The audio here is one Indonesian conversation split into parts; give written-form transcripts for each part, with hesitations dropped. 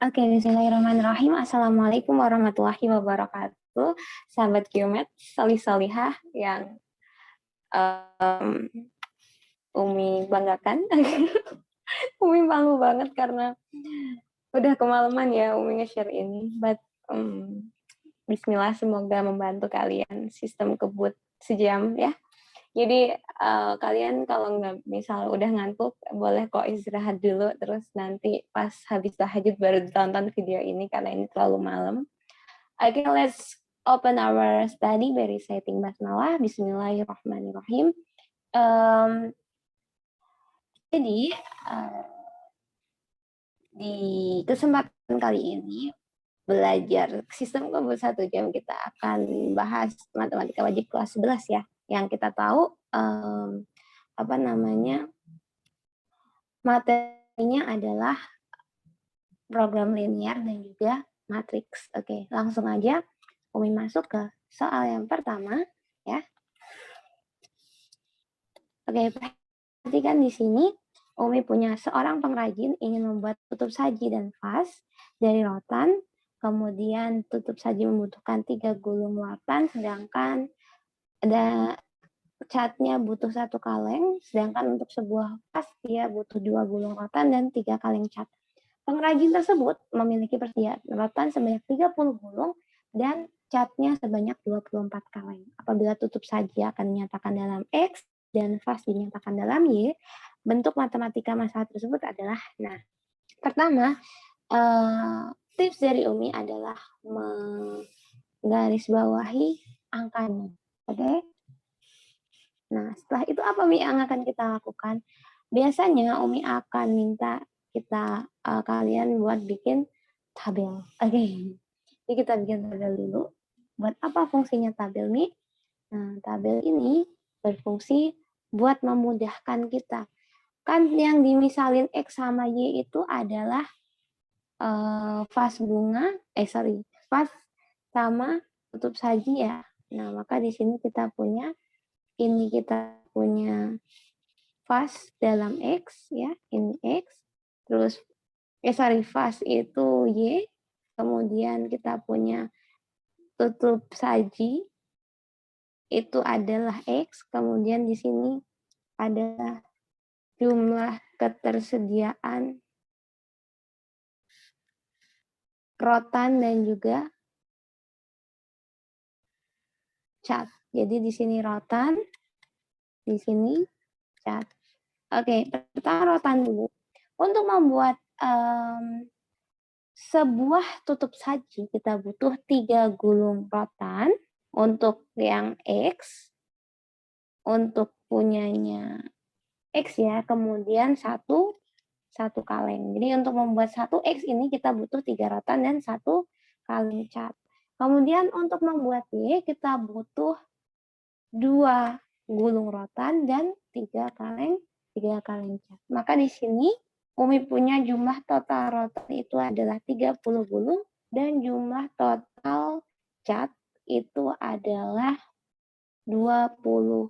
Oke, bismillahirrahmanirrahim. Assalamualaikum warahmatullahi wabarakatuh. Sahabat Qmet, solih-solihah yang um, Umi banggakan. Umi malu banget karena udah kemalaman ya Umi nge-share ini. But Bismillah, semoga membantu kalian sistem kebut sejam ya. Jadi kalian kalau nggak misal udah ngantuk boleh kok istirahat dulu, terus nanti pas habis tahajud baru ditonton video ini karena ini terlalu malam. Okay, let's open our study by reciting basmalah. Bismillahirrahmanirrahim. Jadi di kesempatan kali ini belajar sistem kebut 1 jam kita akan bahas matematika wajib kelas 11 ya. Yang kita tahu materinya adalah program linear dan juga matriks. Oke, langsung aja Umi masuk ke soal yang pertama ya. Oke, perhatikan di sini Umi punya seorang pengrajin ingin membuat tutup saji dan vas dari rotan. Kemudian tutup saji membutuhkan 3 gulung rotan, sedangkan ada catnya butuh 1 kaleng, sedangkan untuk sebuah vas dia butuh 2 gulung rotan dan 3 kaleng cat. Pengrajin tersebut memiliki persediaan rotan sebanyak 30 gulung dan catnya sebanyak 24 kaleng. Apabila tutup saji akan dinyatakan dalam X dan vas dinyatakan dalam Y, bentuk matematika masalah tersebut adalah, nah, pertama, tips dari Umi adalah menggarisbawahi angkanya. Oke? Nah, setelah itu apa Umi yang akan kita lakukan? Biasanya Umi akan minta kita kalian buat bikin tabel. Oke. Jadi kita bikin tabel dulu. Buat apa fungsinya tabel nih? Nah, tabel ini berfungsi buat memudahkan kita. Kan yang dimisalin X sama Y itu adalah vas bunga, vas sama tutup saji ya. Nah, maka di sini kita punya vas dalam X ya, ini X. Terus vas itu Y. Kemudian kita punya tutup saji itu adalah X. Kemudian di sini ada jumlah ketersediaan rotan dan juga cat. Jadi di sini rotan, di sini cat. Oke, pertama rotan dulu. Untuk membuat sebuah tutup saji kita butuh 3 gulung rotan untuk yang X, untuk punyanya X ya, kemudian satu kaleng. Jadi untuk membuat 1X ini kita butuh 3 rotan dan 1 kaleng cat. Kemudian untuk membuat Y kita butuh 2 gulung rotan dan 3 kaleng cat. Maka di sini Umi punya jumlah total rotan itu adalah 30 gulung dan jumlah total cat itu adalah 24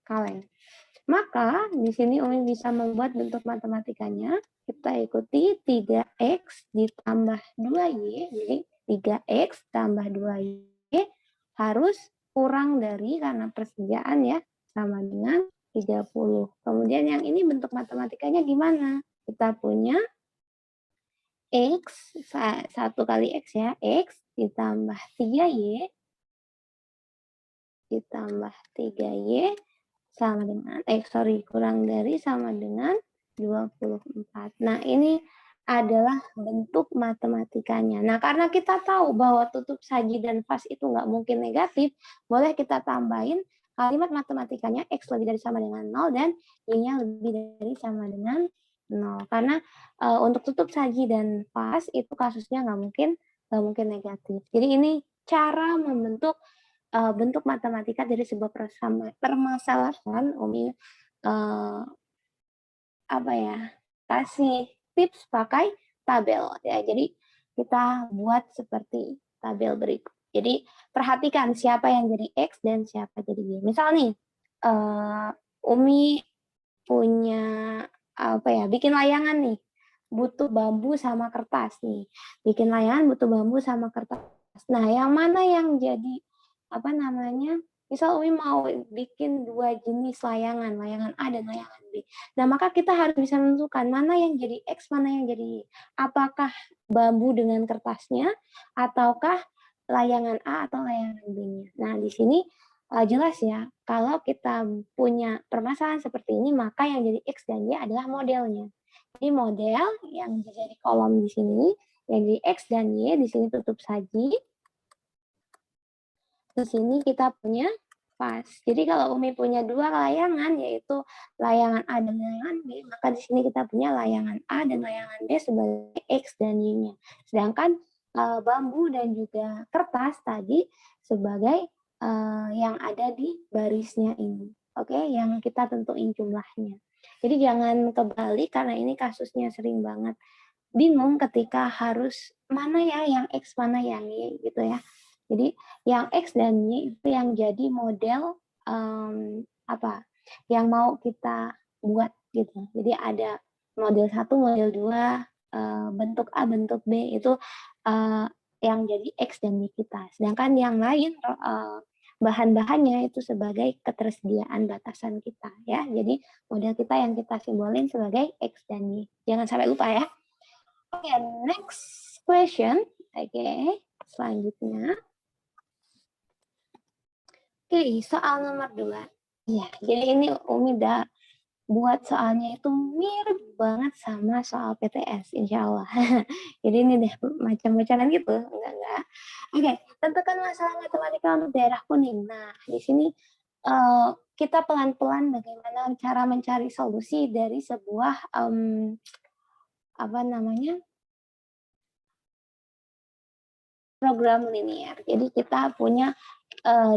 kaleng. Maka di sini Umi bisa membuat bentuk matematikanya. Kita ikuti 3X ditambah 2Y, jadi 3X tambah 2Y harus kurang dari, karena persediaan ya, sama dengan 30. Kemudian yang ini bentuk matematikanya gimana? Kita punya X, 1 kali X ya, X ditambah 3Y, ditambah 3Y, sama dengan, kurang dari sama dengan 24. Nah, ini adalah bentuk matematikanya. Nah, karena kita tahu bahwa tutup saji dan vas itu nggak mungkin negatif, boleh kita tambahin kalimat matematikanya X lebih dari sama dengan 0 dan Y-nya lebih dari sama dengan 0. Karena untuk tutup saji dan vas itu kasusnya nggak mungkin negatif. Jadi ini cara membentuk bentuk matematika dari sebuah permasalahan. Umi kasih tips pakai tabel ya. Jadi kita buat seperti tabel berikut. Jadi perhatikan siapa yang jadi X dan siapa jadi Y. Misal nih Umi punya bikin layangan nih. butuh bambu sama kertas nih. Bikin layangan butuh bambu sama kertas. Nah, yang mana yang jadi apa namanya? Misal Umi mau bikin 2 jenis layangan, layangan A dan layangan B. Nah, maka kita harus bisa menentukan mana yang jadi X, mana yang jadi Y. Apakah bambu dengan kertasnya ataukah layangan A atau layangan B-nya. Nah, di sini jelas ya, kalau kita punya permasalahan seperti ini, maka yang jadi X dan Y adalah modelnya. Jadi model yang jadi kolom di sini, yang jadi X dan Y, di sini tutup saji. Di sini kita punya vas. Jadi kalau Umi punya 2 layangan, yaitu layangan A dan layangan B, maka di sini kita punya layangan A dan layangan B sebagai X dan Y-nya. Sedangkan bambu dan juga kertas tadi sebagai yang ada di barisnya ini. Oke, yang kita tentuin jumlahnya. Jadi jangan kebalik karena ini kasusnya sering banget bingung ketika harus mana ya yang X, mana yang Y gitu ya. Jadi yang X dan Y itu yang jadi model apa yang mau kita buat gitu. Jadi ada model 1, model 2, bentuk A, bentuk B itu yang jadi X dan Y kita. Sedangkan yang lain bahan-bahannya itu sebagai ketersediaan batasan kita ya. Jadi model kita yang kita simbolin sebagai X dan Y. Jangan sampai lupa ya. Oke, next question. Oke, selanjutnya. Oke, soal nomor 2. Ya, jadi ini Umi udah buat soalnya itu mirip banget sama soal PTS, insya Allah. Jadi ini deh macam bocoran gitu, enggak. Oke, tentukan masalah matematika untuk daerah kuning. Nah, di sini kita pelan-pelan bagaimana cara mencari solusi dari sebuah apa namanya program linear. Jadi kita punya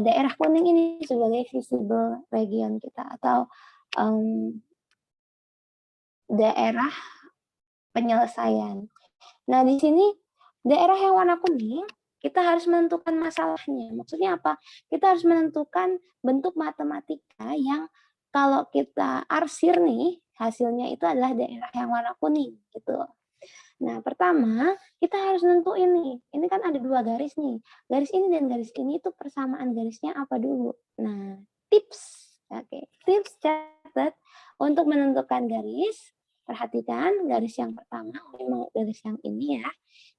daerah kuning ini sebagai visible region kita atau daerah penyelesaian. Nah, di sini daerah yang warna kuning kita harus menentukan masalahnya. Maksudnya apa? Kita harus menentukan bentuk matematika yang kalau kita arsir nih, hasilnya itu adalah daerah yang warna kuning gitu. Nah, pertama kita harus nentuin nih, ini kan ada 2 garis nih. Garis ini dan garis ini itu persamaan garisnya apa dulu? Nah, tips. Oke, tips catat untuk menentukan garis. Perhatikan garis yang pertama, mau garis yang ini ya.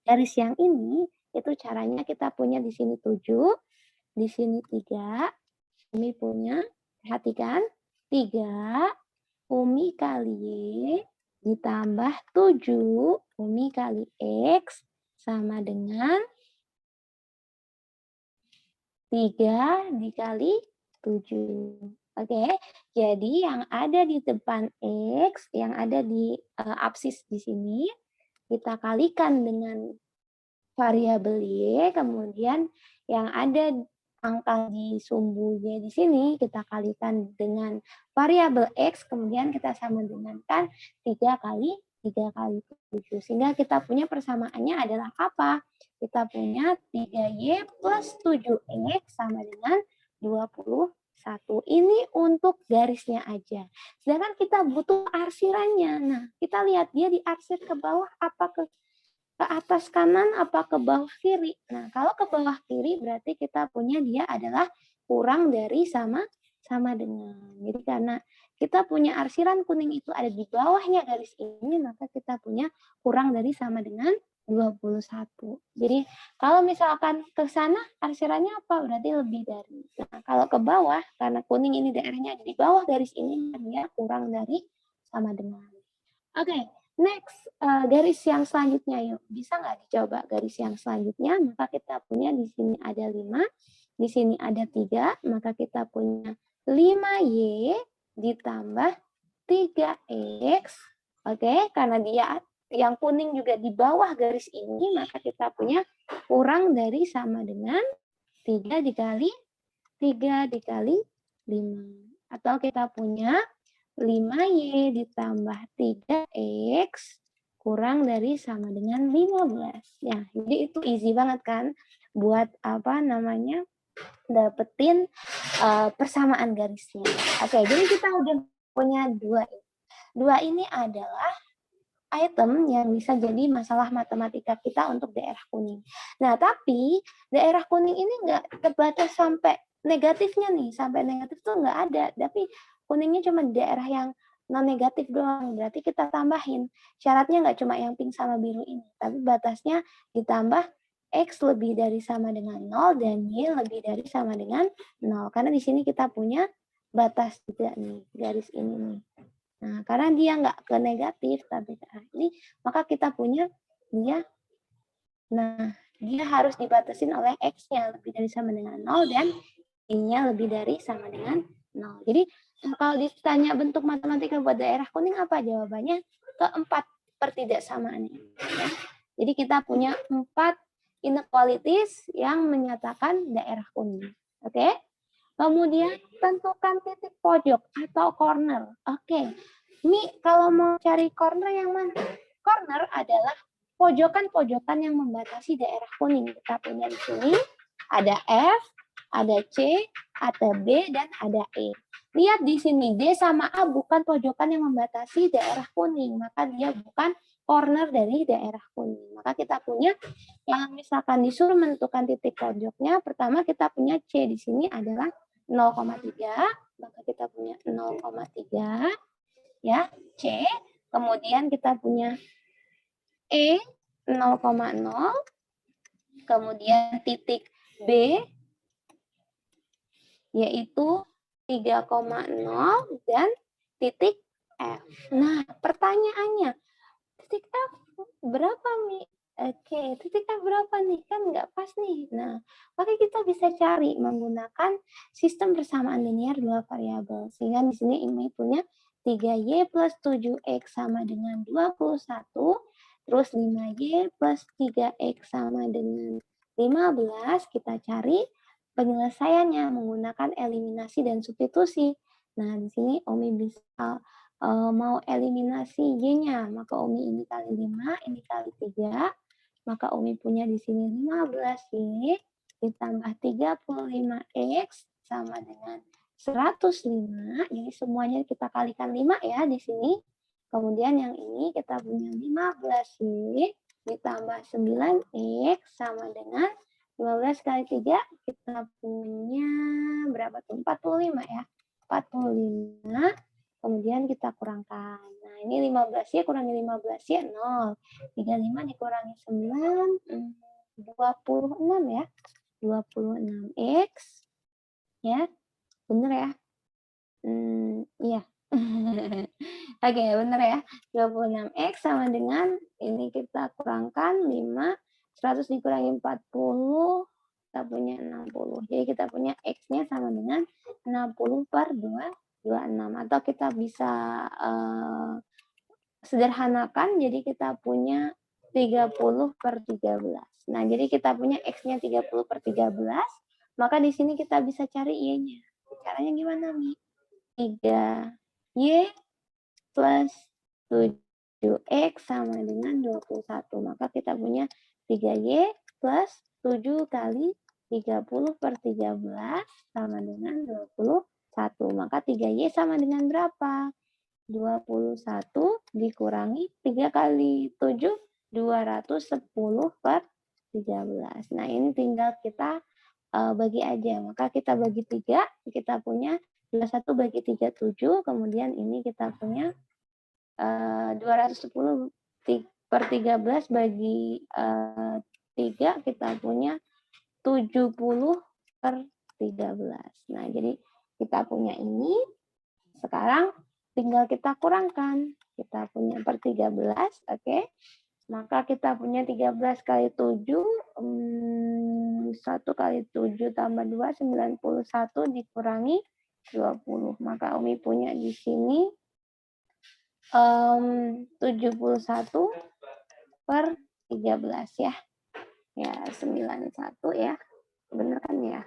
Garis yang ini itu caranya kita punya di sini 7, di sini 3. Umi punya, perhatikan, 3 Umi kali Y ditambah 7 Umi kali X sama dengan 3 dikali 7. Oke, jadi yang ada di depan X, yang ada di absis di sini, kita kalikan dengan variabel Y, kemudian yang ada angka di sumbunya di sini kita kalikan dengan variabel X, kemudian kita sama dengankan 3 kali 7. Sehingga kita punya persamaannya adalah apa? Kita punya 3Y plus 7X sama dengan 21. Ini untuk garisnya aja. Sedangkan kita butuh arsirannya. Nah, kita lihat dia diarsir ke bawah apa ke atas kanan apa ke bawah kiri. Nah, kalau ke bawah kiri berarti kita punya dia adalah kurang dari sama dengan. Jadi karena kita punya arsiran kuning itu ada di bawahnya garis ini, maka kita punya kurang dari sama dengan 21. Jadi kalau misalkan ke sana arsirannya apa? Berarti lebih dari. Nah, kalau ke bawah, karena kuning ini daerahnya ada di bawah garis ini, dia kurang dari sama dengan. Oke, next, garis yang selanjutnya yuk. Bisa nggak dicoba garis yang selanjutnya? Maka kita punya di sini ada 5, di sini ada 3, maka kita punya 5Y ditambah 3X. Oke, karena dia yang kuning juga di bawah garis ini, maka kita punya kurang dari sama dengan 3 dikali 5. Atau kita punya 5Y ditambah 3X kurang dari sama dengan 15. Ya, jadi itu easy banget kan buat apa namanya dapetin persamaan garisnya. Oke, jadi kita udah punya 2. 2 ini adalah item yang bisa jadi masalah matematika kita untuk daerah kuning. Nah, tapi daerah kuning ini nggak terbatas sampai negatifnya nih, sampai negatif tuh nggak ada, tapi kuningnya cuma di daerah yang non negatif doang, berarti kita tambahin. Syaratnya nggak cuma yang pink sama biru ini, tapi batasnya ditambah X lebih dari sama dengan 0 dan Y lebih dari sama dengan 0. Karena di sini kita punya batas juga nih, garis ini nih. Nah, karena dia nggak ke negatif, tapi ke arah ini, maka kita punya dia, nah, dia harus dibatasin oleh X-nya lebih dari sama dengan 0 dan Y-nya lebih dari sama dengan 0. Jadi, kalau ditanya bentuk matematika buat daerah kuning apa? Jawabannya keempat pertidaksamaan ini. Ya. Jadi kita punya 4 inequalities yang menyatakan daerah kuning. Oke? Kemudian tentukan titik pojok atau corner. Oke. Mi, kalau mau cari corner yang mana? Corner adalah pojokan-pojokan yang membatasi daerah kuning. Kita punya di sini ada F, ada C, ada B, dan ada E. Lihat di sini, D sama A bukan pojokan yang membatasi daerah kuning. Maka dia bukan corner dari daerah kuning. Maka kita punya, yang misalkan disuruh menentukan titik pojoknya, pertama kita punya C di sini adalah 0,3, maka kita punya 0,3, ya, C. Kemudian kita punya E 0,0, kemudian titik B yaitu 3,0 dan titik F. Nah, pertanyaannya, titik F berapa nih? Oke, titik F berapa nih? Kan nggak pas nih. Nah, maka kita bisa cari menggunakan sistem persamaan linear dua variabel. Sehingga di sini ini punya 3Y plus 7X sama dengan 21, terus 5Y plus 3X sama dengan 15. Kita cari penyelesaiannya menggunakan eliminasi dan substitusi. Nah, di sini Omi bisa mau eliminasi Y-nya, maka Umi ini kali 5, ini kali 3, maka Umi punya di sini 15Y ditambah 35X sama dengan 105, jadi semuanya kita kalikan 5 ya di sini. Kemudian yang ini kita punya 15Y ditambah 9X sama dengan 15 kali 3, kita punya berapa tuh? 45 ya. 45. Kemudian kita kurangkan. Nah, ini 15Y kurangi 15Y 0. 35 dikurangi 9, 26 ya. 26X. Ya, bener ya? Iya. Oke, bener ya. 26X sama dengan, ini kita kurangkan 5, 100 dikurangi 40, kita punya 60. Jadi kita punya X-nya sama dengan 60 per 26. Atau kita bisa sederhanakan, jadi kita punya 30 per 13. Nah, jadi kita punya X-nya 30 per 13, maka di sini kita bisa cari Y-nya. Caranya gimana, Mi? 3Y plus 7X sama dengan 21. Maka kita punya 3Y plus 7 kali 30 per 13 sama dengan 21. Maka 3Y sama dengan berapa? 21 dikurangi 3 kali 7, 210 per 13. Nah, ini tinggal kita bagi aja. Maka kita bagi 3, kita punya 21 bagi 3, 7. Kemudian ini kita punya 210 per 13 bagi 3, kita punya 70 per 13. Nah, jadi kita punya ini. Sekarang tinggal kita kurangkan. Kita punya per 13, oke. Maka kita punya 13 kali 7, 1 kali 7 tambah 2, 91 dikurangi 20. Maka Umi punya di sini 71 per 13 ya. Ya, 91 ya. Bener kan ya?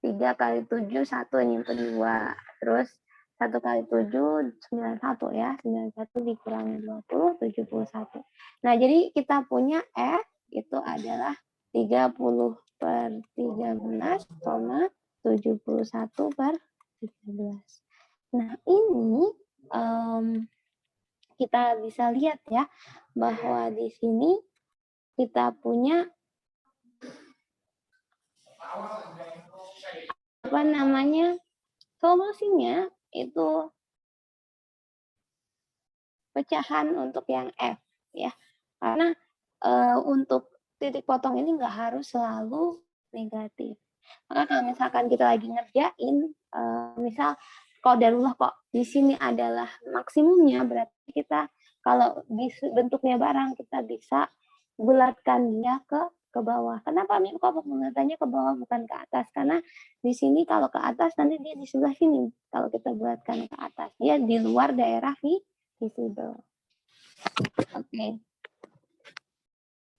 3 kali 7, 1 nyimpen 2. Terus 1 kali 7, 91 ya. 91 dikurangi 20, 71. Nah, jadi kita punya F itu adalah 30 per 13, 71 per 13. Nah, ini kita bisa lihat ya, bahwa di sini kita punya apa namanya, solusinya itu pecahan untuk yang F ya. Karena untuk titik potong ini nggak harus selalu negatif. Maka kalau misalkan kita lagi ngerjain, misal qadarullah kok di sini adalah maksimumnya, berarti kita kalau bentuknya barang kita bisa bulatkan dia ke bawah. Kenapa nih kok pembulatannya ke bawah bukan ke atas? Karena di sini kalau ke atas nanti dia di sebelah sini. Kalau kita bulatkan ke atas, dia di luar daerah visible. Oke.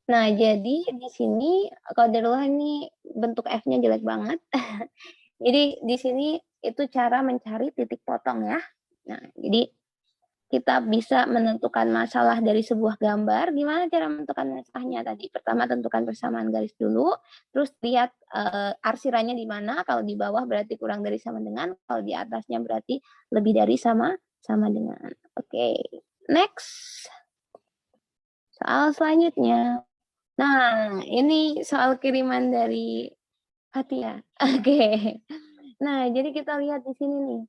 Nah, jadi di sini qadarullah ini bentuk F-nya jelek banget. Jadi di sini itu cara mencari titik potong ya. Nah, jadi kita bisa menentukan masalah dari sebuah gambar. Gimana cara menentukan masalahnya tadi? Pertama tentukan persamaan garis dulu, terus lihat arsirannya di mana. Kalau di bawah berarti kurang dari sama dengan, kalau di atasnya berarti lebih dari sama dengan. Oke, next. Soal selanjutnya. Nah, ini soal kiriman dari Fatia. Oke. Nah, jadi kita lihat di sini nih.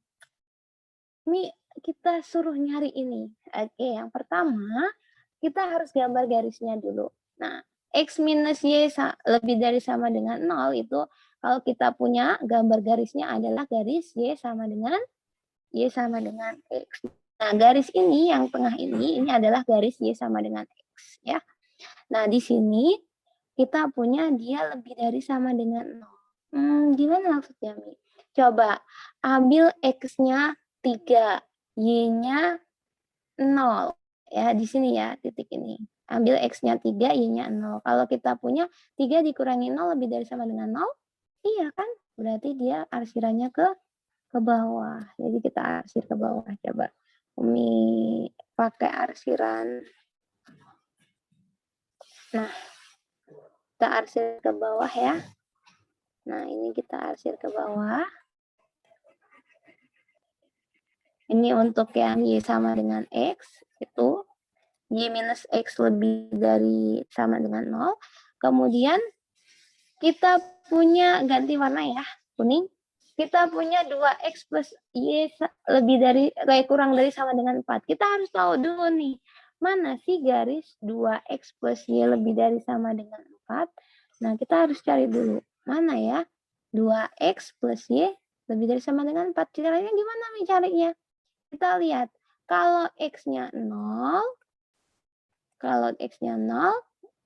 Ini kita suruh nyari ini. Oke, yang pertama kita harus gambar garisnya dulu. Nah, X minus Y lebih dari sama dengan 0 itu kalau kita punya gambar garisnya adalah garis Y sama dengan X. Nah, garis ini yang tengah ini adalah garis Y sama dengan X ya. Nah, di sini kita punya dia lebih dari sama dengan 0. Gimana maksudnya, Mi? Coba ambil X-nya 3, Y-nya 0. Ya, di sini ya, titik ini. Ambil X-nya 3, Y-nya 0. Kalau kita punya 3 dikurangi 0 lebih dari sama dengan 0, iya kan? Berarti dia arsirannya ke bawah. Jadi kita arsir ke bawah. Coba Umi pakai arsiran. Nah, kita arsir ke bawah ya. Nah, ini kita arsir ke bawah. Ini untuk yang Y sama dengan X, itu Y minus X lebih dari sama dengan 0. Kemudian kita punya ganti warna ya, kuning. Kita punya 2X plus Y lebih dari kurang dari sama dengan 4. Kita harus tahu dulu nih, mana sih garis 2X plus Y lebih dari sama dengan 4. Nah, kita harus cari dulu, mana ya 2X plus Y lebih dari sama dengan 4. Caranya gimana nih carinya? Kita lihat, kalau X-nya 0,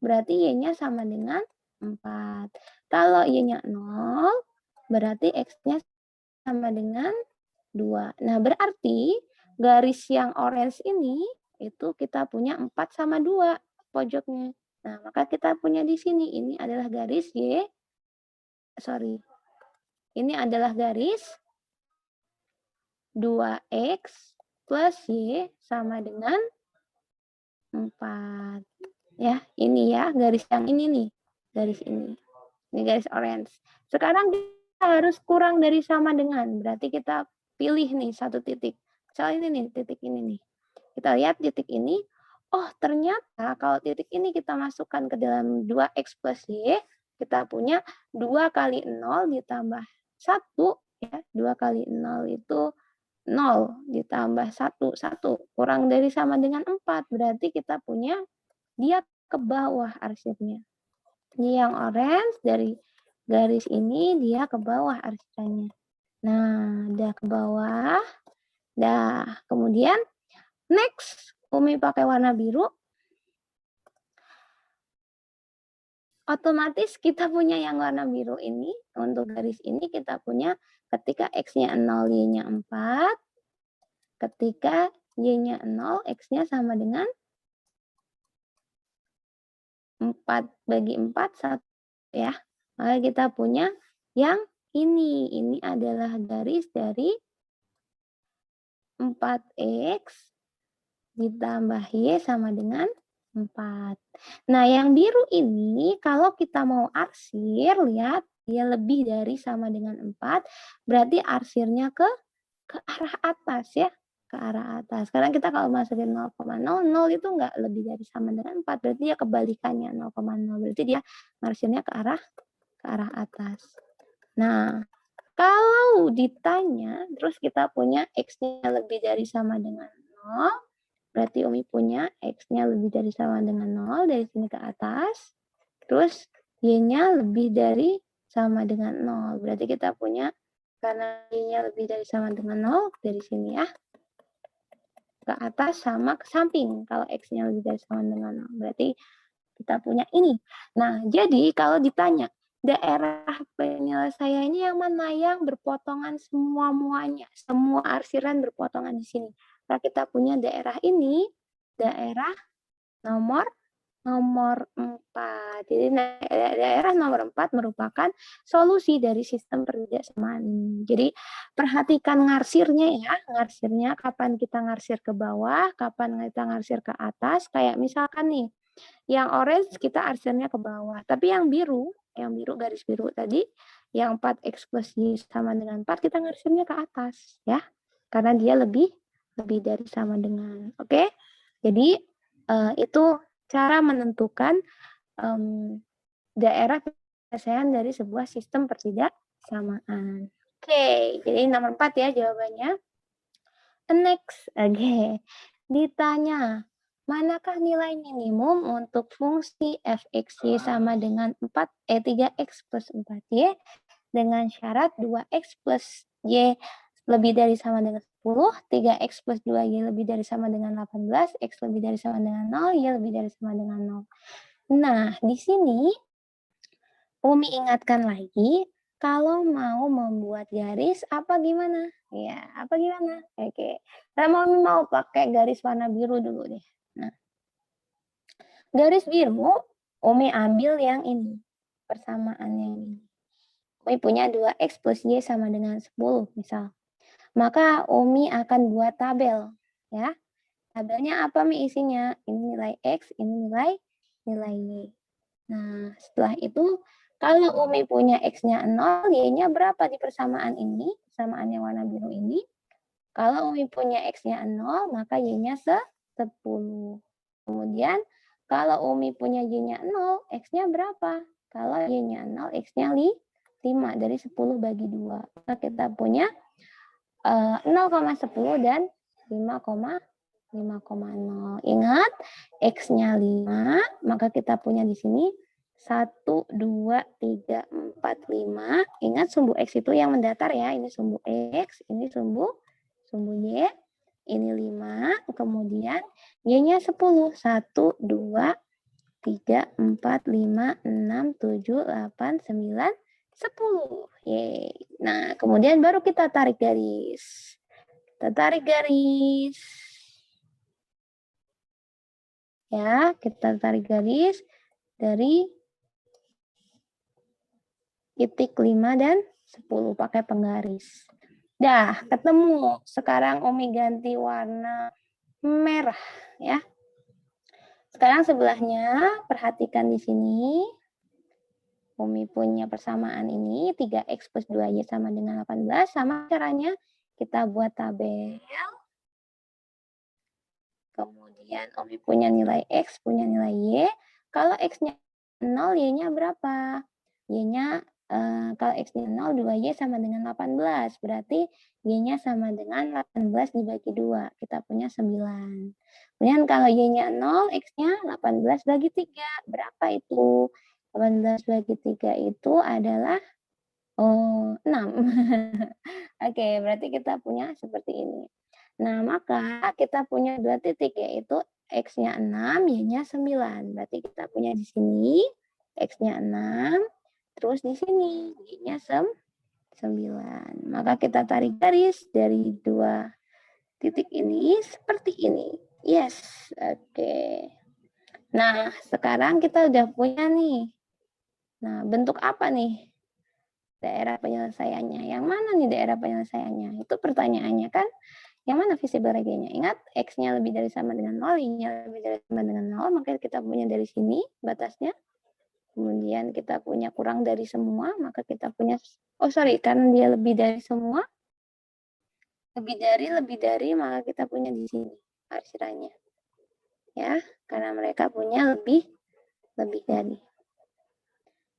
berarti Y-nya sama dengan 4. Kalau Y-nya 0, berarti X-nya sama dengan 2. Nah, berarti garis yang orange ini, itu kita punya 4 sama 2 pojoknya. Nah, maka kita punya di sini, ini adalah garis ini adalah garis 2X plus Y sama dengan 4. Ya, ini ya, garis yang ini nih. Garis ini. Ini garis orange. Sekarang kita harus kurang dari sama dengan. Berarti kita pilih nih satu titik. Misalnya ini nih, titik ini nih. Kita lihat titik ini. Oh, ternyata kalau titik ini kita masukkan ke dalam 2X plus Y, kita punya 2 kali 0 ditambah 1. Ya, 2 kali 0 itu 0 ditambah 1, 1. Kurang dari sama dengan 4. Berarti kita punya dia ke bawah arsirnya. Ini yang orange dari garis ini dia ke bawah arsirannya. Nah, dia ke bawah. Dah, kemudian next, Umi pakai warna biru. Otomatis kita punya yang warna biru ini, untuk garis ini kita punya ketika X-nya 0, Y-nya 4. Ketika Y-nya 0, X-nya sama dengan 4 bagi 4, 1 ya. Maka kita punya yang ini. Ini adalah garis dari 4X ditambah Y sama dengan 4. Nah, yang biru ini kalau kita mau arsir, lihat dia lebih dari sama dengan 4, berarti arsirnya ke arah atas ya. ke arah atas. Karena kita kalau masukin 0,00 itu nggak lebih dari sama dengan 4, berarti dia kebalikannya 0,0. Berarti dia ngarsirnya ke arah atas. Nah, kalau ditanya, terus kita punya X-nya lebih dari sama dengan 0, berarti Umi punya X-nya lebih dari sama dengan 0 dari sini ke atas. Terus Y-nya lebih dari sama dengan 0. Berarti kita punya, karena Y-nya lebih dari sama dengan 0, dari sini ya, ke atas sama ke samping. Kalau X-nya lebih dari sama dengan 0. Berarti kita punya ini. Nah, jadi kalau ditanya, daerah penyelesaiannya yang mana yang berpotongan semua-muanya. Semua arsiran berpotongan di sini. Nah, kita punya daerah ini, daerah nomor 4. Jadi daerah nomor 4 merupakan solusi dari sistem pertidaksamaan ini. Jadi perhatikan ngarsirnya ya, ngarsirnya kapan kita ngarsir ke bawah, kapan kita ngarsir ke atas. Kayak misalkan nih, yang orange kita arsirnya ke bawah, tapi yang biru garis biru tadi, yang 4X plus Y sama dengan 4, kita ngarsirnya ke atas ya. Karena dia lebih dari sama dengan. Oke? Jadi itu cara menentukan daerah penyelesaian dari sebuah sistem pertidaksamaan. Oke, jadi nomor 4 ya jawabannya. Next, oke. Ditanya, manakah nilai minimum untuk fungsi f(x)y sama dengan 3x plus 4y dengan syarat 2x plus y lebih dari sama dengan 10, 3x plus 2y lebih dari sama dengan 18, x lebih dari sama dengan 0, y lebih dari sama dengan 0. Nah, di sini Umi ingatkan lagi, kalau mau membuat garis apa gimana? Ya, apa gimana? Oke. Umi mau pakai garis warna biru dulu deh. Nah, garis biru Umi ambil yang ini. Persamaan yang ini. Umi punya 2x plus y sama dengan 10 misal. Maka Umi akan buat tabel ya. Tabelnya apa Mi isinya? Ini nilai x, ini nilai y. Nah, setelah itu kalau Umi punya X-nya 0, Y-nya berapa di persamaan ini? Persamaan yang warna biru ini. Kalau Umi punya X-nya 0, maka Y-nya 10. Kemudian, kalau Umi punya Y-nya 0, X-nya berapa? Kalau Y-nya 0, X-nya 5. Dari 10 bagi 2. Maka kita punya 0,10 dan 5,0. Ingat, X-nya 5, maka kita punya di sini 1, 2, 3, 4, 5. Ingat sumbu X itu yang mendatar ya. Ini sumbu X, ini sumbu Y. Ini 5, kemudian Y-nya 10. 1, 2, 3, 4, 5, 6, 7, 8, 9, 10. Yeay. Nah, kemudian baru kita tarik garis. Kita tarik garis. Ya, kita tarik garis dari titik 5 dan 10 pakai penggaris. Dah, ketemu. Sekarang Umi ganti warna merah ya. Sekarang sebelahnya perhatikan di sini. Umi punya persamaan ini 3x plus 2y sama dengan 18. Sama caranya kita buat tabel. Kemudian Umi punya nilai X, punya nilai Y. Kalau X-nya 0, Y-nya berapa? Y-nya kalau X-nya 0, 2Y sama dengan 18. Berarti Y-nya sama dengan 18 dibagi 2. Kita punya 9. Kemudian kalau Y-nya 0, X-nya 18 bagi 3. Berapa itu? 18 bagi 3 itu adalah 6. Oke, berarti kita punya seperti ini. Nah, maka kita punya 2 titik, yaitu X-nya 6, Y-nya 9. Berarti kita punya di sini X-nya 6, terus di sini Y-nya 9. Maka kita tarik garis dari 2 titik ini seperti ini. Yes, oke. Nah, sekarang kita udah punya nih. Nah, bentuk apa nih daerah penyelesaiannya? Yang mana nih daerah penyelesaiannya? Itu pertanyaannya kan. Yang mana visible region-nya? Ingat, X-nya lebih dari sama dengan 0, Y-nya lebih dari sama dengan 0, maka kita punya dari sini batasnya. Kemudian kita punya kurang dari semua, maka kita punya, karena dia lebih dari semua, lebih dari, maka kita punya di sini arsiranya. Ya, karena mereka punya lebih dari.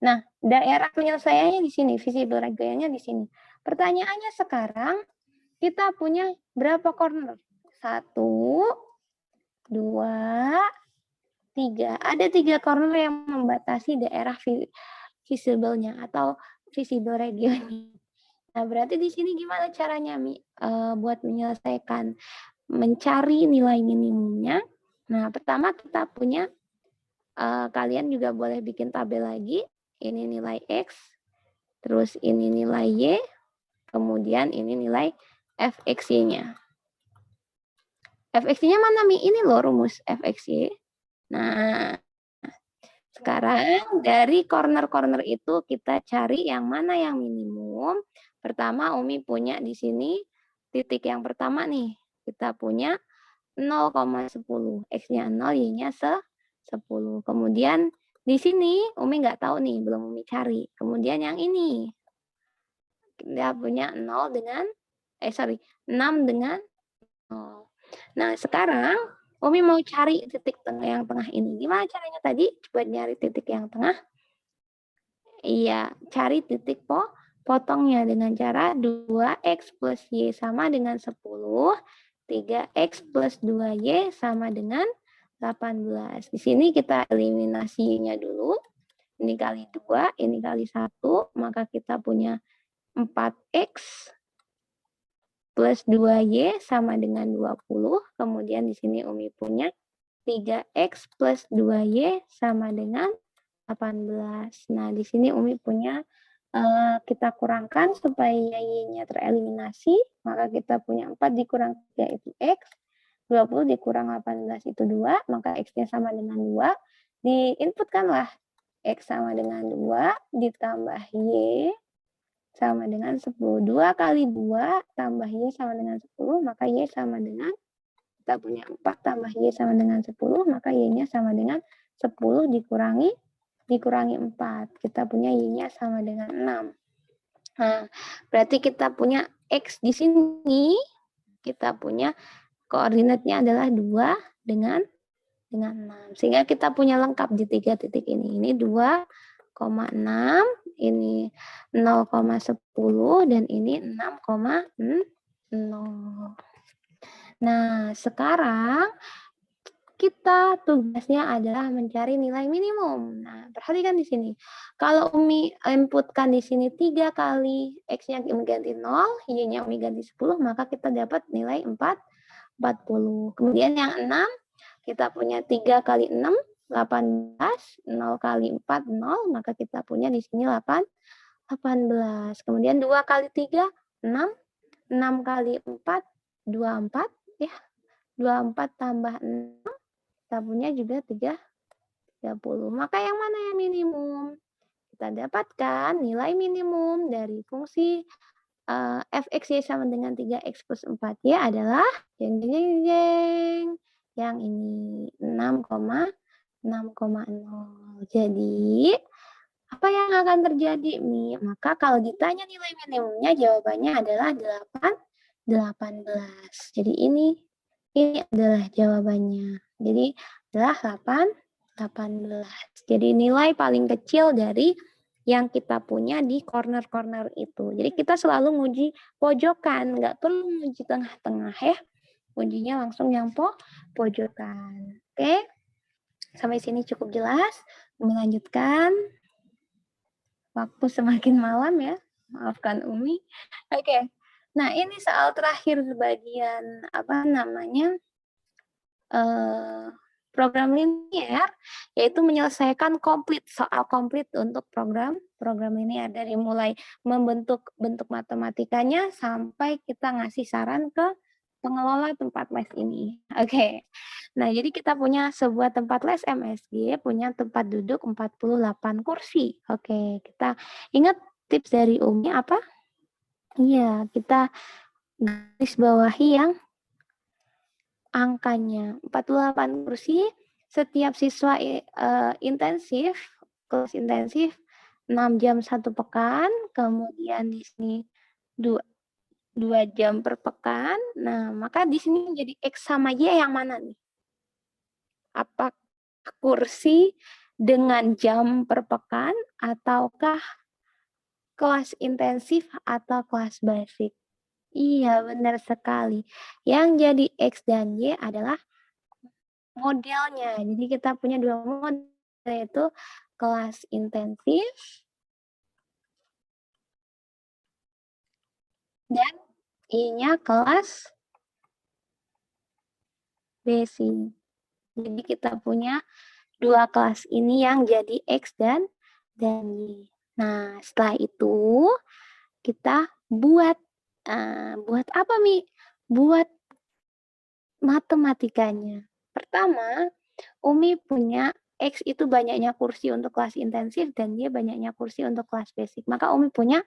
Nah, daerah penyelesaiannya di sini, visible region-nya di sini. Pertanyaannya sekarang, kita punya berapa corner? 1, 2, 3. Ada 3 corner yang membatasi daerah visible-nya atau visible region-nya. Nah, berarti di sini gimana caranya, buat menyelesaikan, mencari nilai minimumnya? Nah, pertama kita punya, kalian juga boleh bikin tabel lagi. Ini nilai X, terus ini nilai Y, kemudian ini nilai Fxy-nya. Fxy-nya mana, Mi? Ini loh rumus Fxy. Nah, sekarang dari corner-corner itu kita cari yang mana yang minimum. Pertama, Umi punya di sini titik yang pertama nih. Kita punya 0,10. X-nya 0, Y-nya 10. Kemudian di sini Umi nggak tahu nih, belum Umi cari. Kemudian yang ini. Dia punya 0 dengan, 6 dengan 0. Nah, sekarang Umi mau cari titik tengah yang tengah ini. Gimana caranya tadi? Coba nyari titik yang tengah. Iya, cari titik potongnya dengan cara 2X plus Y sama dengan 10. 3X plus 2Y sama dengan 18. Di sini kita eliminasinya dulu. Ini kali 2, ini kali 1. Maka kita punya 4X plus 2Y sama dengan 20. Kemudian di sini Umi punya 3X plus 2Y sama dengan 18. Nah, di sini Umi punya, kita kurangkan supaya Y-nya tereliminasi, maka kita punya 4 dikurang 3 itu X, 20 dikurang 18 itu 2, maka X-nya sama dengan 2. Diinputkanlah X sama dengan 2, ditambah Y sama dengan 10. 2 kali 2 tambah Y sama dengan 10, maka Y sama dengan, kita punya 4 tambah Y sama dengan 10, maka Y-nya sama dengan 10 dikurangi 4. Kita punya Y-nya sama dengan 6. Nah, berarti kita punya X di sini, kita punya koordinatnya adalah 2 dengan 6. Sehingga kita punya lengkap di 3 titik ini. Ini 2,6, ini 0,10, dan ini 6,0. Nah, sekarang kita tugasnya adalah mencari nilai minimum. Nah, perhatikan di sini. Kalau Umi inputkan di sini 3 kali X-nya Umi ganti 0, Y-nya Umi ganti 10, maka kita dapat nilai 40. Kemudian yang 6, kita punya 3 kali 6, 18, 0 kali 4, 0, maka kita punya di sini 18. Kemudian 2 kali 3, 6, 6 kali 4, 24, ya. 24 tambah 6, kita punya juga 30. Maka yang mana yang minimum? Kita dapatkan nilai minimum dari fungsi Fxy sama dengan 3x plus 4y adalah jeng, jeng, jeng, yang ini 6,0. Jadi, apa yang akan terjadi, Mi? Maka kalau ditanya nilai minimumnya, jawabannya adalah 18. Jadi ini adalah jawabannya. Jadi adalah 18. Jadi nilai paling kecil dari yang kita punya di corner-corner itu. Jadi kita selalu nguji pojokan, nggak perlu nguji tengah-tengah ya. Ujinya langsung yang pojokan. Oke? Sampai sini cukup jelas. Melanjutkan. Waktu semakin malam ya. Maafkan Umi. Oke. Nah, ini soal terakhir bagian program linear, yaitu menyelesaikan soal komplit untuk program linear, dari mulai membentuk bentuk matematikanya sampai kita ngasih saran ke pengelola tempat les ini. Oke. Nah, jadi kita punya sebuah tempat les MSG, punya tempat duduk 48 kursi. Oke, kita ingat tips dari Umi apa? Iya, kita garis bawahi yang angkanya 48 kursi, setiap siswa intensif, kelas intensif 6 jam 1 pekan, kemudian di sini 2 jam per pekan. Nah, maka di sini menjadi X sama Y yang mana nih? Apa kursi dengan jam per pekan ataukah kelas intensif atau kelas basic? Iya, benar sekali. Yang jadi X dan Y adalah modelnya. Jadi kita punya 2 model, yaitu kelas intensif dan I-nya kelas basic. Jadi kita punya 2 kelas ini yang jadi X dan Y. Nah, setelah itu kita buat buat apa, Mi? Buat matematikanya. Pertama, Umi punya X itu banyaknya kursi untuk kelas intensif dan dia banyaknya kursi untuk kelas basic. Maka Umi punya,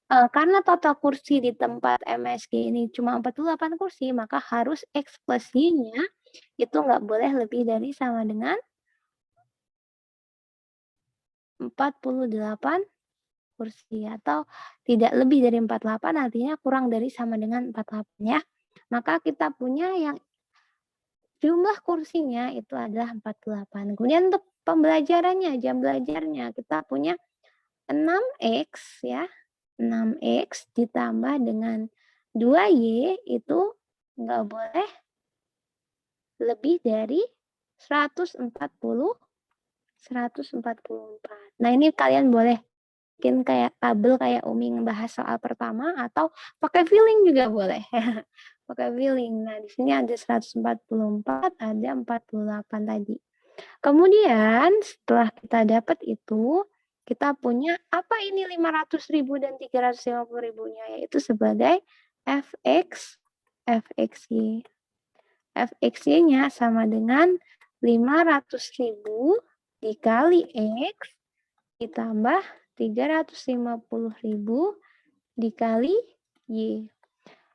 karena total kursi di tempat MSG ini cuma 48 kursi, maka harus X plus Y-nya itu nggak boleh lebih dari sama dengan 48 kursi atau tidak lebih dari 48 artinya kurang dari sama dengan 48 ya. Maka kita punya yang jumlah kursinya itu adalah 48. Kemudian untuk pembelajarannya, jam belajarnya kita punya 6X ya. 6X ditambah dengan 2Y itu nggak boleh lebih dari 144. Nah, ini kalian boleh bikin kayak tabel kayak Umi ngebahas soal pertama atau pakai feeling juga boleh. Pakai feeling. Nah, di sini ada 144, ada 48 tadi. Kemudian setelah kita dapat itu, kita punya apa ini 500.000 dan 350.000-nya, yaitu sebagai fx, fxy. Fxy-nya sama dengan 500.000 dikali X ditambah 350.000 dikali Y.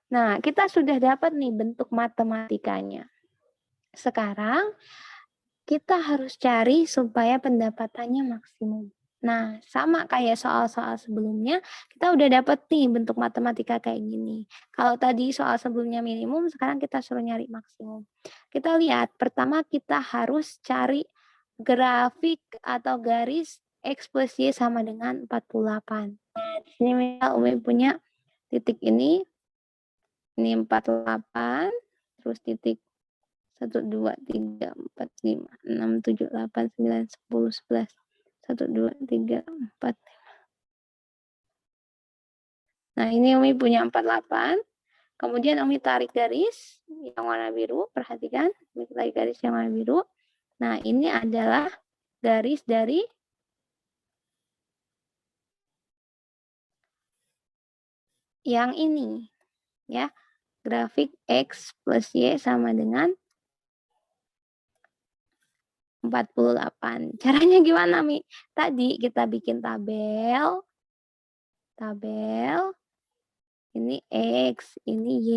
Nah, kita sudah dapat nih bentuk matematikanya. Sekarang kita harus cari supaya pendapatannya maksimum. Nah, sama kayak soal-soal sebelumnya, kita udah dapat nih bentuk matematika kayak gini. Kalau tadi soal sebelumnya minimum, sekarang kita suruh nyari maksimum. Kita lihat, pertama kita harus cari grafik atau garis X plus Y sama dengan 48. Nah, di sini misal Umi punya titik ini 48, terus titik 1, 2, 3, 4, 5, 6, 7, 8, 9, 10, 11. 1, 2, 3, 4. Nah, ini Umi punya 48. Kemudian Umi tarik garis yang warna biru. Perhatikan, Umi tarik garis yang warna biru. Nah, ini adalah garis dari yang ini. Ya, grafik X plus Y sama dengan 48. Caranya gimana, Mi? Tadi kita bikin tabel, ini X, ini Y.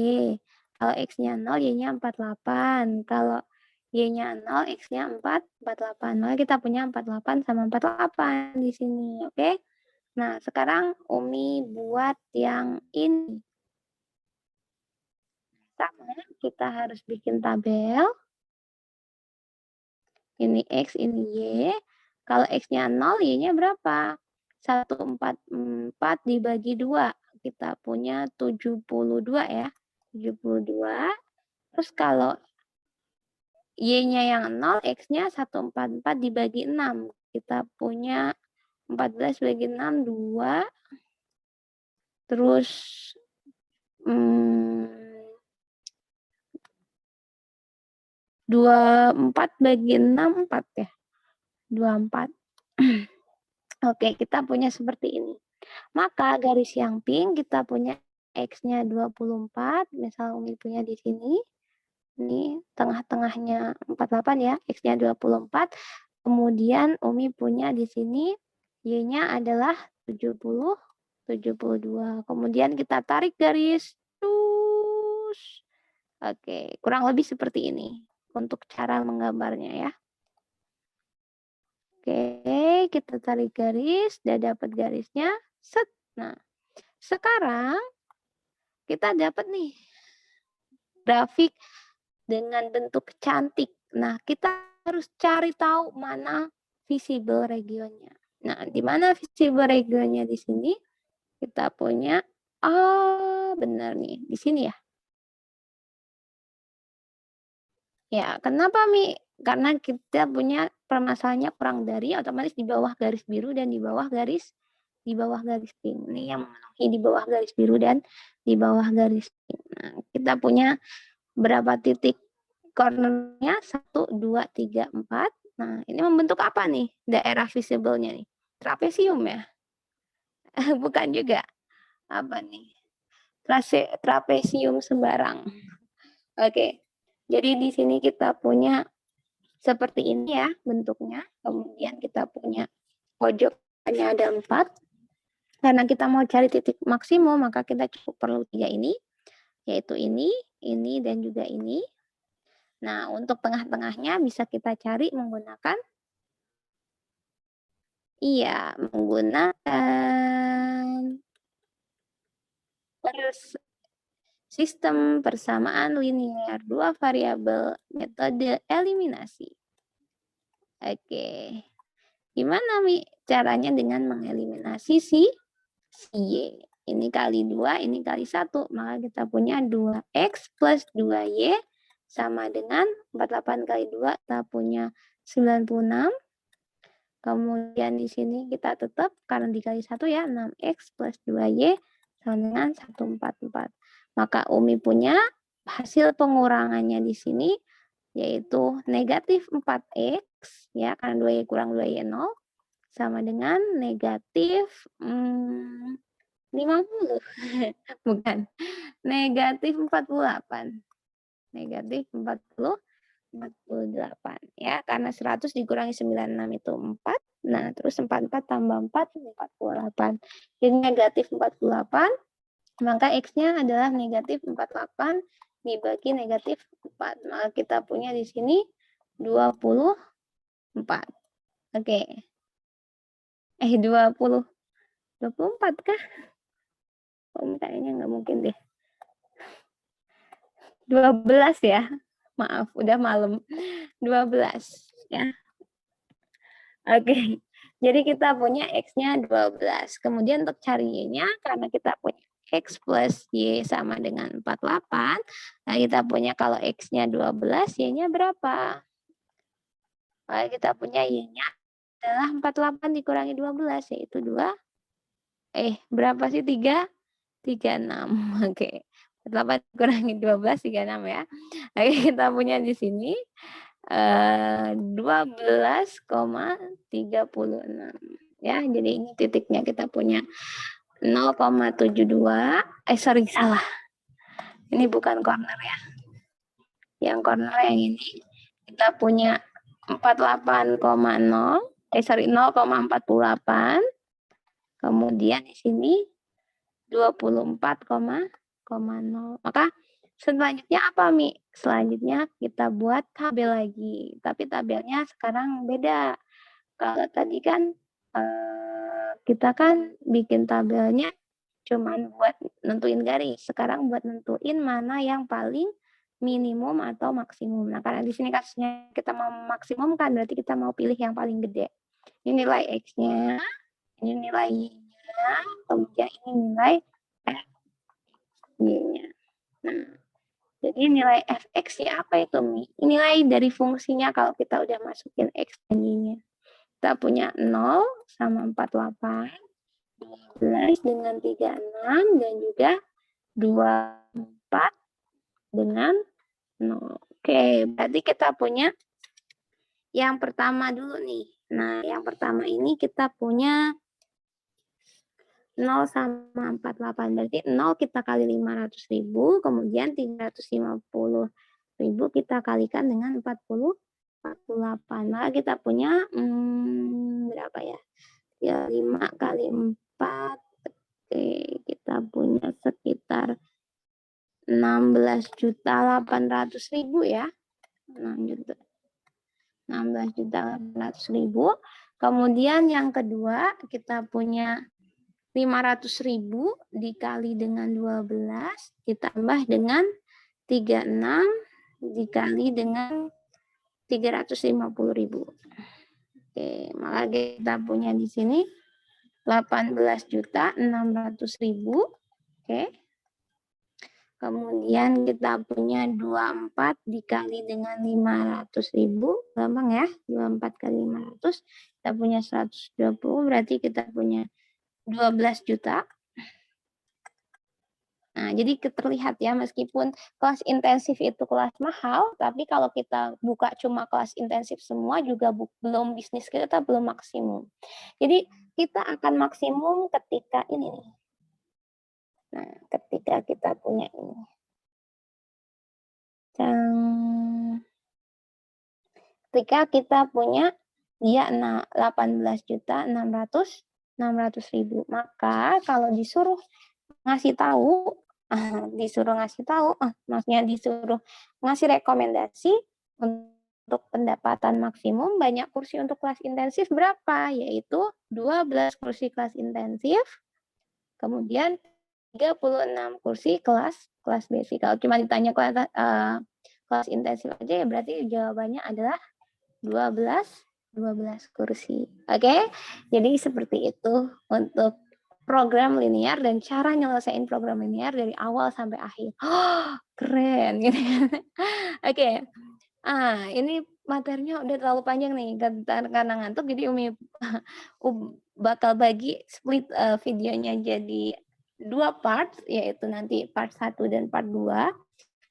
Kalau X-nya 0, Y-nya 48. Kalau Y-nya 0, X-nya 48. Maka kita punya 48 sama 48 di sini, oke? Nah, sekarang Umi buat yang ini. Sama, kita harus bikin tabel. Ini X, ini Y. Kalau X-nya 0, Y-nya berapa? 144 dibagi 2. Kita punya 72 ya. 72. Terus kalau Y-nya yang 0, X-nya 144 dibagi 6. Kita punya 14 bagi 6, 2. Terus 24 bagi 6, 4 ya. 24. Oke, kita punya seperti ini. Maka garis yang pink kita punya X-nya 24. Misal Umi punya di sini. Ini tengah-tengahnya 48 ya, X-nya 24. Kemudian Umi punya di sini Y-nya adalah 70, 72. Kemudian kita tarik garis. Terus. Oke, kurang lebih seperti ini untuk cara menggambarnya ya. Oke, kita tarik garis, udah dapat garisnya. Set. Nah, sekarang kita dapat nih grafik dengan bentuk cantik. Nah, kita harus cari tahu mana visible regionnya. Nah, di mana visible regionnya di sini? Kita punya, benar nih, di sini ya. Ya, kenapa Mi? Karena kita punya permasalahannya kurang dari, otomatis di bawah garis biru dan di bawah garis pink. Ini yang memenuhi di bawah garis biru dan di bawah garis pink. Nah, kita punya berapa titik cornernya? 1, 2, 3, 4. Nah, ini membentuk apa nih daerah visible-nya nih? Trapesium ya? Bukan juga. Apa nih? Trapesium sembarang. Oke. Jadi di sini kita punya seperti ini ya bentuknya. Kemudian kita punya pojoknya ada 4. Karena kita mau cari titik maksimum, maka kita cukup perlu 3 ini, yaitu ini, dan juga ini. Nah, untuk tengah-tengahnya bisa kita cari menggunakan sistem persamaan linear 2 variabel metode eliminasi. Oke. Gimana Mi caranya dengan mengeliminasi si Y? Ini kali 2, ini kali 1. Maka kita punya 2X plus 2Y sama dengan 48 kali 2, kita punya 96. Kemudian di sini kita tetap, karena dikali 1 ya, 6X plus 2Y sama dengan 144. Maka Umi punya hasil pengurangannya di sini, yaitu negatif 4X, ya, karena 2Y kurang 2Y 0, sama dengan negatif 50. Bukan, negatif 48. Negatif 48 ya, karena 100 dikurangi 96 itu 4. Nah, terus 44 tambah 4, 48. Jadi negatif 48, maka X-nya adalah negatif 48 dibagi negatif 4. Maka kita punya di sini 24. Oke. 24 kah? Oh, kayaknya nggak mungkin deh. 12 ya. Maaf, udah malam. 12 ya. Oke. Jadi kita punya X-nya 12. Kemudian untuk cari Y-nya, karena kita punya X plus Y sama dengan 48, nah kita punya kalau X-nya 12, Y-nya berapa? Nah, kita punya Y-nya adalah 48 dikurangi 12, yaitu 2. Berapa sih? 3? 36. Oke. 48 dikurangi 12, 36 ya. Oke, kita punya di sini 12,36 ya. Jadi ini titiknya kita punya 0,72. Salah. Ini bukan corner ya. Yang corner yang ini kita punya 48,0, 0,48. Kemudian di sini 24,0. Maka selanjutnya apa, Mi? Selanjutnya kita buat tabel lagi. Tapi tabelnya sekarang beda. Kalau tadi kan kita kan bikin tabelnya cuman buat nentuin garis. Sekarang buat nentuin mana yang paling minimum atau maksimum. Nah, karena di sini kasusnya kita mau maksimumkan, berarti kita mau pilih yang paling gede. Ini nilai X-nya, ini nilai Y-nya, kemudian ini nilai Y-nya. Nah, jadi nilai fx-nya apa itu, Mi? Nilai dari fungsinya kalau kita udah masukin X dan Y-nya. Kita punya 0 sama 48, 12 dengan 36, dan juga 24 dengan 0. Oke, berarti kita punya yang pertama dulu nih. Nah, yang pertama ini kita punya 0 sama 48. Berarti 0 kita kali 500.000, kemudian 350.000 kita kalikan dengan 48. Maka kita punya berapa ya? Ya 5 kali 4. Oke, kita punya sekitar 16.800.000 ya. 16.800.000. Kemudian yang kedua kita punya 500.000 dikali dengan 12 ditambah dengan 36 dikali dengan 350.000. Oke, maka kita punya di sini 18.600.000. Oke. Kemudian kita punya 24 dikali dengan 500.000. Gampang ya, 24 kali 500. Kita punya 120, berarti kita punya 12 juta. Nah, jadi terlihat ya, meskipun kelas intensif itu kelas mahal, tapi kalau kita buka cuma kelas intensif semua juga belum, bisnis kita belum maksimum. Jadi kita akan maksimum ketika ini nih. Nah, ketika kita punya ini. Ketika kita punya dia 18.600.000, maka kalau disuruh ngasih tahu, maksudnya disuruh ngasih rekomendasi untuk pendapatan maksimum banyak kursi untuk kelas intensif berapa? Yaitu 12 kursi kelas intensif, kemudian 36 kursi kelas basic. Kalau cuma ditanya kelas intensif aja ya berarti jawabannya adalah 12 kursi. Oke? Jadi seperti itu untuk program linear dan cara nyelesain program linear dari awal sampai akhir. Oh, keren gitu. Oke. Ini materinya udah terlalu panjang nih karena ngantuk, jadi Umi bakal bagi split videonya jadi 2 part, yaitu nanti part 1 dan part 2.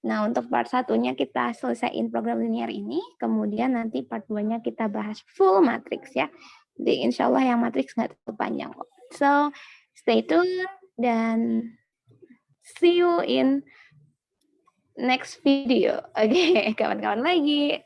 Nah, untuk part 1-nya kita selesaiin program linear ini, kemudian nanti part 2-nya kita bahas full matrix ya. Jadi insya Allah yang matrix nggak terlalu panjang kok. So, stay tune dan see you in next video. Oke, kawan-kawan lagi.